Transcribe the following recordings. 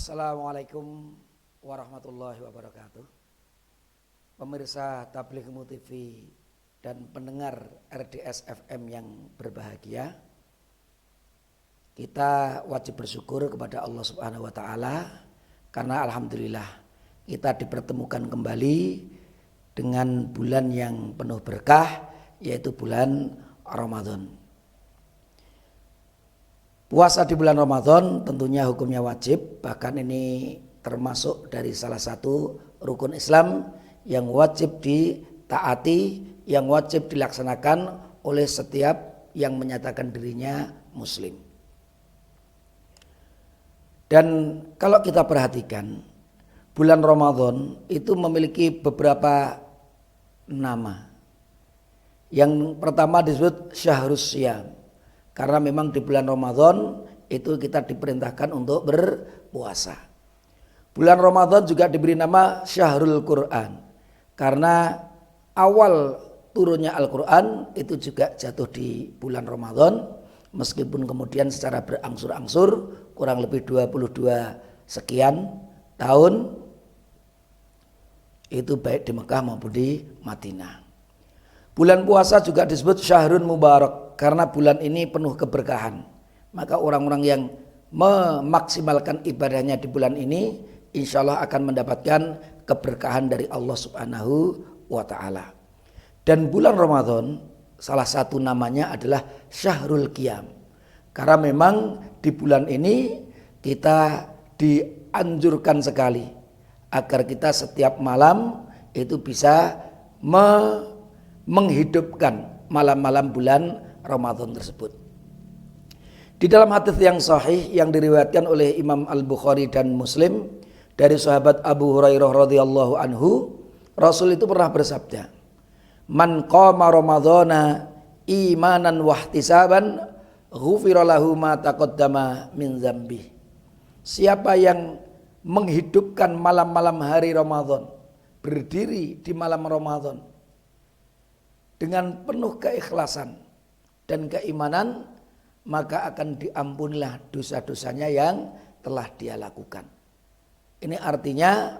Assalamualaikum warahmatullahi wabarakatuh. Pemirsa Tabligh Ilmu TV dan pendengar RDS FM yang berbahagia, kita wajib bersyukur kepada Allah Subhanahu wa taala karena alhamdulillah kita dipertemukan kembali dengan bulan yang penuh berkah, yaitu bulan Ramadan. Puasa di bulan Ramadan tentunya hukumnya wajib, bahkan ini termasuk dari salah satu rukun Islam yang wajib ditaati, yang wajib dilaksanakan oleh setiap yang menyatakan dirinya muslim. Dan kalau kita perhatikan, bulan Ramadan itu memiliki beberapa nama. Yang pertama disebut Syahrus Syam, karena memang di bulan Ramadan itu kita diperintahkan untuk berpuasa. Bulan Ramadan juga diberi nama Syahrul Quran, karena awal turunnya Al-Quran itu juga jatuh di bulan Ramadan, meskipun kemudian secara berangsur-angsur kurang lebih 22 sekian tahun itu baik di Mekah maupun di Madinah. Bulan puasa juga disebut Syahrun Mubarak karena bulan ini penuh keberkahan. Maka orang-orang yang memaksimalkan ibadahnya di bulan ini insya Allah akan mendapatkan keberkahan dari Allah Subhanahu wa ta'ala. Dan bulan Ramadan salah satu namanya adalah Syahrul Qiyam, karena memang di bulan ini kita dianjurkan sekali agar kita setiap malam itu bisa menghidupkan malam-malam bulan Ramadan tersebut. Di dalam hadis yang sahih yang diriwayatkan oleh Imam Al-Bukhari dan Muslim dari sahabat Abu Hurairah radhiyallahu anhu, Rasul itu pernah bersabda, "Man qama Ramadhana imanan wahtisaban, ghufira lahu ma taqaddama min dzambi." Siapa yang menghidupkan malam-malam hari Ramadan, berdiri di malam Ramadan dengan penuh keikhlasan dan keimanan, maka akan diampunilah dosa-dosanya yang telah dia lakukan. Ini artinya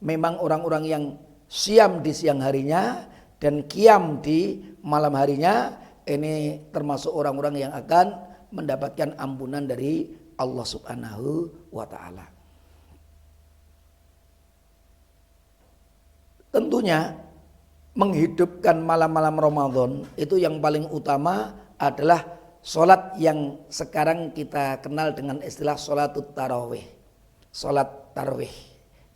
memang orang-orang yang siam di siang harinya dan qiyam di malam harinya, ini termasuk orang-orang yang akan mendapatkan ampunan dari Allah Subhanahu wa ta'ala. Tentunya menghidupkan malam-malam Ramadan itu yang paling utama adalah sholat yang sekarang kita kenal dengan istilah sholatut tarawih. Sholat tarawih,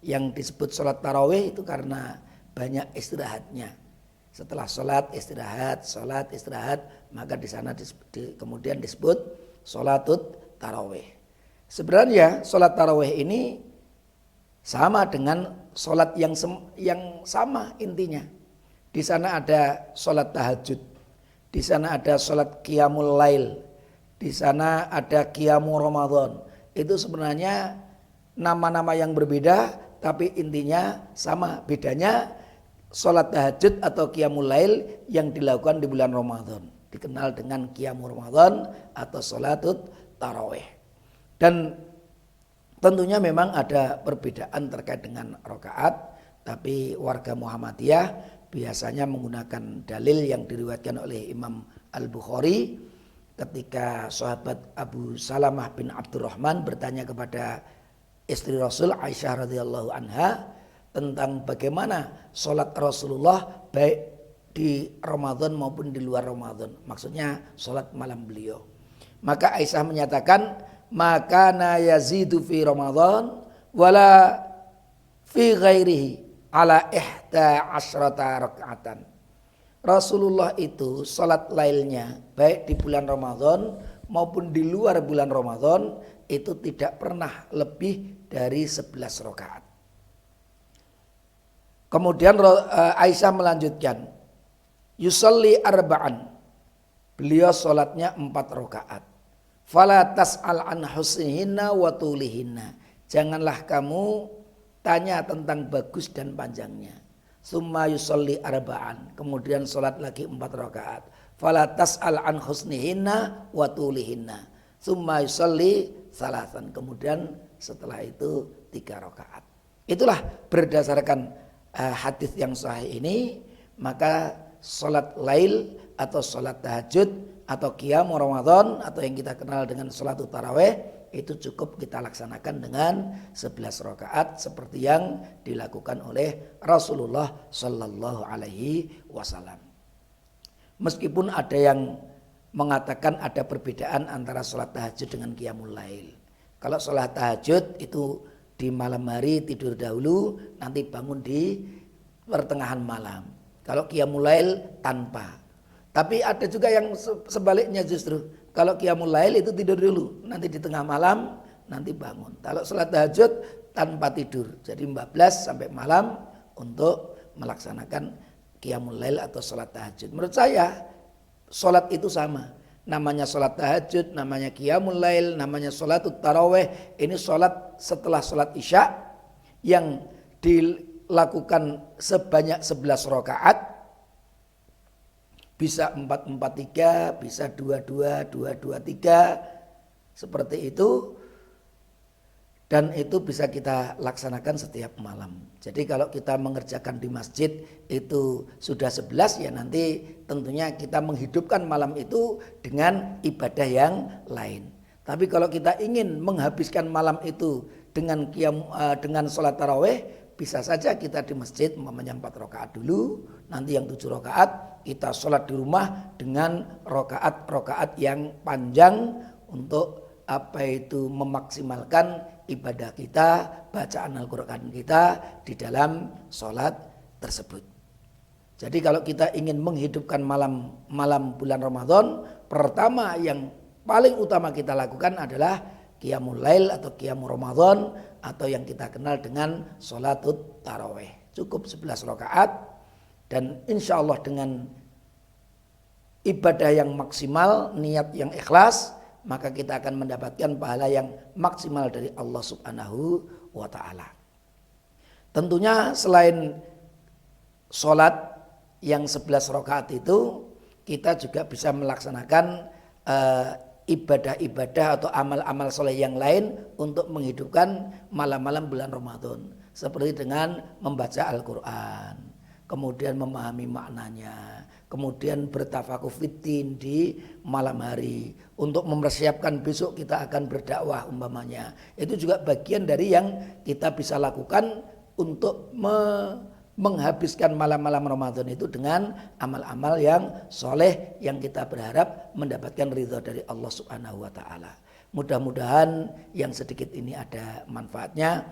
yang disebut sholat tarawih itu karena banyak istirahatnya. Setelah sholat istirahat, maka di sana kemudian disebut sholatut tarawih. Sebenarnya sholat tarawih ini sama dengan sholat yang sama intinya. Di sana ada sholat tahajud, di sana ada sholat qiyamul lail, di sana ada qiyamul Ramadan. Itu sebenarnya nama-nama yang berbeda, tapi intinya sama. Bedanya sholat tahajud atau qiyamul lail yang dilakukan di bulan Ramadan dikenal dengan qiyamul Ramadan atau sholatut tarawih. Dan tentunya memang ada perbedaan terkait dengan rakaat, tapi warga Muhammadiyah biasanya menggunakan dalil yang diriwayatkan oleh Imam Al-Bukhari ketika sahabat Abu Salamah bin Abdurrahman bertanya kepada istri Rasul Aisyah radhiyallahu anha tentang bagaimana sholat Rasulullah baik di Ramadan maupun di luar Ramadan, maksudnya sholat malam beliau. Maka Aisyah menyatakan, "Makana yazidu fi Ramadan wala fi ghairihi ala ihda asyrata raka'atan." Rasulullah itu salat lailnya baik di bulan Ramadan maupun di luar bulan Ramadan itu tidak pernah lebih dari 11 rakaat. Kemudian Aisyah melanjutkan, yusalli arba'an, beliau salatnya 4 rakaat. Fala tas'al an husnihinna wa tulihinna, janganlah kamu tanya tentang bagus dan panjangnya. Summa yusalli arba'an, kemudian sholat lagi 4 rakaat. Fala tas'al an husnihinna wa tulihinna. Summa yusalli salasan, kemudian setelah itu 3 rakaat. Itulah berdasarkan hadis yang sahih ini, maka sholat lail atau sholat tahajud atau qiyam Ramadan atau yang kita kenal dengan sholat tarawih itu cukup kita laksanakan dengan 11 rakaat seperti yang dilakukan oleh Rasulullah Sallallahu Alaihi Wasallam. Meskipun ada yang mengatakan ada perbedaan antara sholat tahajud dengan qiyamul lail. Kalau sholat tahajud itu di malam hari tidur dahulu, nanti bangun di pertengahan malam. Kalau qiyamul lail tanpa. Tapi ada juga yang sebaliknya justru. Kalau qiyamul lail itu tidur dulu, nanti di tengah malam nanti bangun. Kalau sholat tahajud tanpa tidur. Jadi 14 sampai malam untuk melaksanakan qiyamul lail atau sholat tahajud. Menurut saya sholat itu sama. Namanya sholat tahajud, namanya qiyamul lail, namanya sholatut tarawih. Ini sholat setelah sholat isya yang dilakukan sebanyak 11 rakaat. Bisa 4-4-3, bisa 2-2, 2-2-3, seperti itu. Dan itu bisa kita laksanakan setiap malam. Jadi kalau kita mengerjakan di masjid itu sudah 11, ya nanti tentunya kita menghidupkan malam itu dengan ibadah yang lain. Tapi kalau kita ingin menghabiskan malam itu dengan sholat tarawih, bisa saja kita di masjid umpamanya 4 rakaat dulu, nanti yang 7 rakaat kita sholat di rumah dengan rakaat yang panjang untuk memaksimalkan ibadah kita, bacaan Al-Quran kita di dalam sholat tersebut. Jadi kalau kita ingin menghidupkan malam bulan Ramadan, pertama yang paling utama kita lakukan adalah qiyamul lail atau qiyamul Ramadan atau yang kita kenal dengan sholatut tarawih. Cukup 11 rakaat dan insya Allah dengan ibadah yang maksimal, niat yang ikhlas, maka kita akan mendapatkan pahala yang maksimal dari Allah Subhanahu wa ta'ala. Tentunya selain sholat yang 11 rakaat itu, kita juga bisa melaksanakan ibadah-ibadah atau amal-amal soleh yang lain untuk menghidupkan malam-malam bulan Ramadan. Seperti dengan membaca Al-Quran, kemudian memahami maknanya, kemudian bertafakuh fiddin di malam hari untuk mempersiapkan besok kita akan berdakwah umpamanya. Itu juga bagian dari yang kita bisa lakukan untuk menghabiskan malam-malam Ramadan itu dengan amal-amal yang soleh yang kita berharap mendapatkan ridha dari Allah Subhanahu wa ta'ala. Mudah-mudahan yang sedikit ini ada manfaatnya.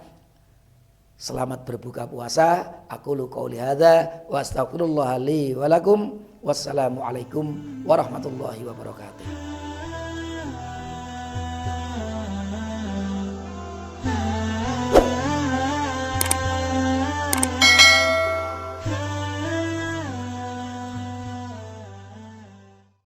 Selamat berbuka puasa. Aqulu qouli hadza wa astaghfirullah li wa lakum. Wassalamualaikum warahmatullahi wabarakatuh.